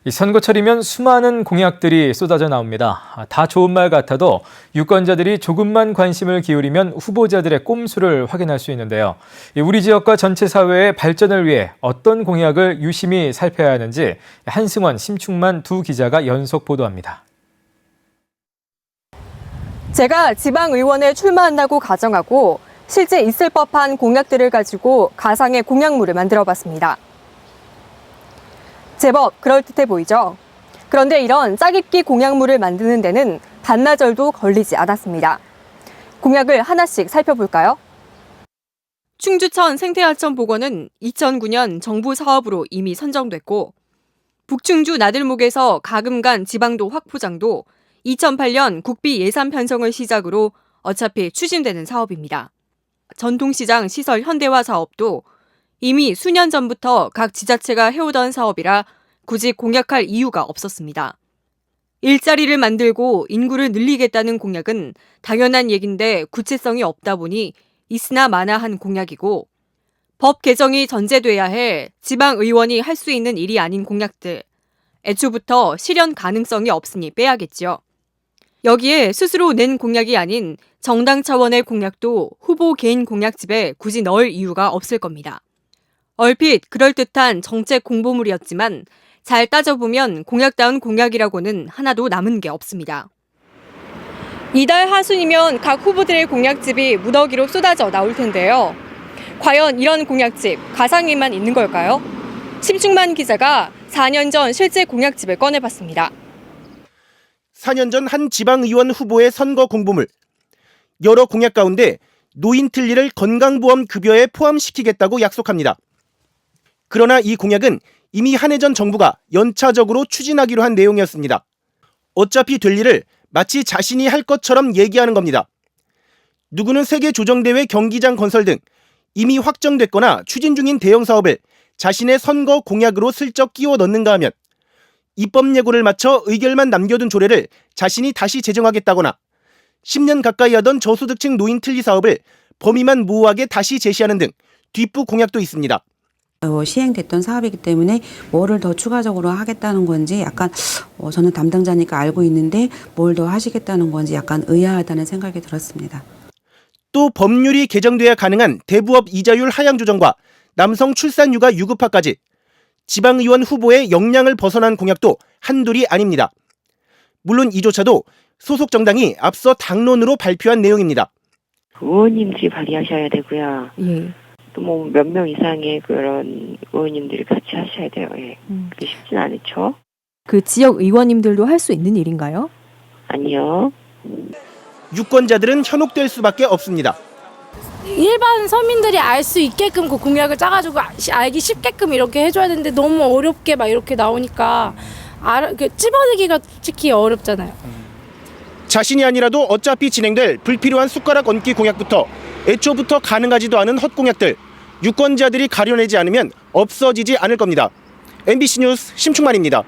이 선거철이면 수많은 공약들이 쏟아져 나옵니다. 다 좋은 말 같아도 유권자들이 조금만 관심을 기울이면 후보자들의 꼼수를 확인할 수 있는데요. 우리 지역과 전체 사회의 발전을 위해 어떤 공약을 유심히 살펴야 하는지 한승원, 심충만 두 기자가 연속 보도합니다. 제가 지방의원에 출마한다고 가정하고 실제 있을 법한 공약들을 가지고 가상의 공약물을 만들어봤습니다. 제법 그럴듯해 보이죠? 그런데 이런 짜깁기 공약물을 만드는 데는 반나절도 걸리지 않았습니다. 공약을 하나씩 살펴볼까요? 충주천 생태하천 복원은 2009년 정부 사업으로 이미 선정됐고, 북충주 나들목에서 가금간 지방도 확포장도 2008년 국비 예산 편성을 시작으로 어차피 추진되는 사업입니다. 전통시장 시설 현대화 사업도 이미 수년 전부터 각 지자체가 해오던 사업이라 굳이 공약할 이유가 없었습니다. 일자리를 만들고 인구를 늘리겠다는 공약은 당연한 얘긴데 구체성이 없다 보니 있으나 마나한 공약이고, 법 개정이 전제돼야 해 지방의원이 할 수 있는 일이 아닌 공약들, 애초부터 실현 가능성이 없으니 빼야겠죠. 여기에 스스로 낸 공약이 아닌 정당 차원의 공약도 후보 개인 공약집에 굳이 넣을 이유가 없을 겁니다. 얼핏 그럴듯한 정책 공보물이었지만 잘 따져보면 공약다운 공약이라고는 하나도 남은 게 없습니다. 이달 하순이면 각 후보들의 공약집이 무더기로 쏟아져 나올 텐데요. 과연 이런 공약집 가상에만 있는 걸까요? 심충만 기자가 4년 전 실제 공약집을 꺼내봤습니다. 4년 전 한 지방의원 후보의 선거 공보물. 여러 공약 가운데 노인 틀니를 건강보험 급여에 포함시키겠다고 약속합니다. 그러나 이 공약은 이미 한 해 전 정부가 연차적으로 추진하기로 한 내용이었습니다. 어차피 될 일을 마치 자신이 할 것처럼 얘기하는 겁니다. 누구는 세계조정대회 경기장 건설 등 이미 확정됐거나 추진 중인 대형 사업을 자신의 선거 공약으로 슬쩍 끼워 넣는가 하면, 입법 예고를 마쳐 의결만 남겨둔 조례를 자신이 다시 제정하겠다거나 10년 가까이 하던 저소득층 노인 틀니 사업을 범위만 모호하게 다시 제시하는 등 뒷부 공약도 있습니다. 시행됐던 사업이기 때문에 뭐를 더 추가적으로 하겠다는 건지 약간 저는 담당자니까 알고 있는데 뭘 더 하시겠다는 건지 약간 의아하다는 생각이 들었습니다. 또 법률이 개정돼야 가능한 대부업 이자율 하향 조정과 남성 출산휴가 유급화까지 지방의원 후보의 역량을 벗어난 공약도 한둘이 아닙니다. 물론 이조차도 소속 정당이 앞서 당론으로 발표한 내용입니다. 의원님들이 발의하셔야 되고요. 예. 또 뭐 몇 명 이상의 그런 의원님들이 같이 하셔야 돼요. 예. 그게 쉽진 않죠. 그 지역 의원님들도 할 수 있는 일인가요? 아니요. 유권자들은 현혹될 수밖에 없습니다. 일반 서민들이 알 수 있게끔 그 공약을 짜가지고 알기 쉽게끔 이렇게 해줘야 되는데 너무 어렵게 막 이렇게 나오니까 찝어내기가 솔직히 어렵잖아요. 자신이 아니라도 어차피 진행될 불필요한 숟가락 얹기 공약부터 애초부터 가능하지도 않은 헛공약들, 유권자들이 가려내지 않으면 없어지지 않을 겁니다. MBC 뉴스 심충만입니다.